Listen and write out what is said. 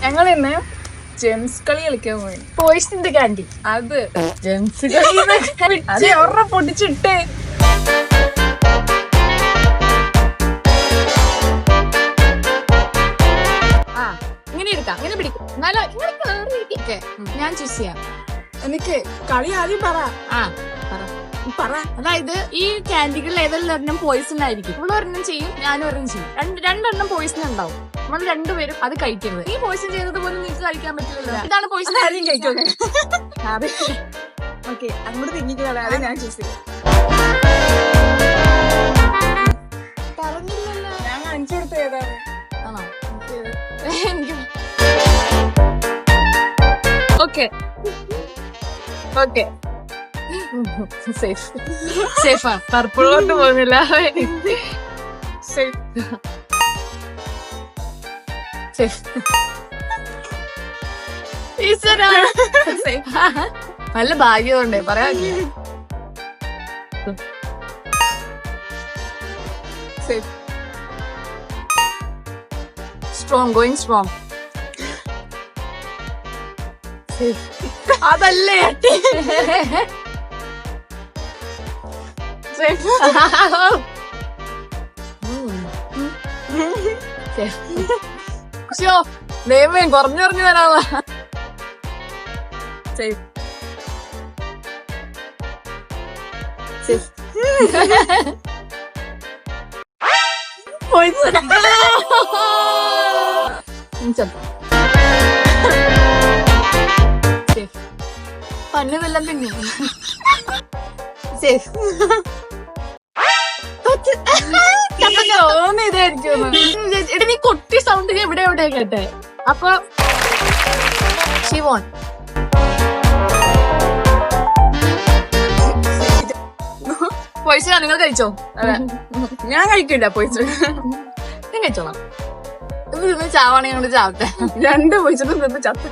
ഞങ്ങൾ ഇന്ന് ജെംസ് കളി കളിക്കാൻ പോയി. പോയിസിന്റെ കാൻഡി അത് ജെംസ് കളി ഒറ പൊട്ടിച്ചിട്ട് ഇങ്ങനെ എടുക്കാം, ഇങ്ങനെ പിടിക്കും. എന്നാലും ഇങ്ങനെ കേറിയിരിക്കെ ഞാൻ ചൂസ് ചെയ്യാം. എനിക്ക് കളി ആദ്യം പറ. പറ. അതായത് ഈ കാൻഡികളിൽ ഏതെല്ലാം ഒരെണ്ണം പോയിസൺ ആയിരിക്കും. ഇവിടെ ഒരെണ്ണം ചെയ്യും, ഞാനും ഒരെണ്ണം ചെയ്യും. രണ്ടെണ്ണം പോയിസൺ ഉണ്ടാവും. നമ്മൾ രണ്ടുപേരും അത് കഴിക്കരുത്. ഈ പോയിസൺ ചെയ്തത് പോലും നിങ്ങൾക്ക് കഴിക്കാൻ പറ്റില്ലല്ലോ. ഇതാണ് പോയിസൺ. ആരെയും കഴിക്കും. ഓക്കെ, അങ്ങോട്ട് തിങ്ങിക്കുള്ള ആദ്യം ഞാൻ ചൂസ് ചെയ്യാം. പറഞ്ഞില്ലല്ലോ. ഞാൻ കാണിച്ചു കൊടുത്ത ഏതാണ്? ആണോ? എനിക്ക് ഓക്കെ ഓക്കെ സേഫാ. പർപ്പിളോട്ട് പോകുന്നില്ല. നല്ല ഭാഗ്യമുണ്ടേ പറയാ. Strong, going strong. അതല്ലേ ദൈവമേ കുറഞ്ഞു വരാതാ. പന്നുവെല്ലാം പിന്നെ ഇതായിരിക്കും. എടി നീ കൊട്ടി സൗണ്ട് എവിടെ എവിടെ കേട്ടെ. അപ്പൊ ഷിവോൺ പോയിച്ചാ നിങ്ങൾ കഴിച്ചോ? ഞാൻ കഴിക്കില്ല പോയിച്ചു. ഞാൻ കഴിച്ചോളാം. ഇത് ചാവാണെങ്കിൽ കൊണ്ട് ചാവട്ടെ. രണ്ട് പോയിച്ചിട്ട് ചത്ത്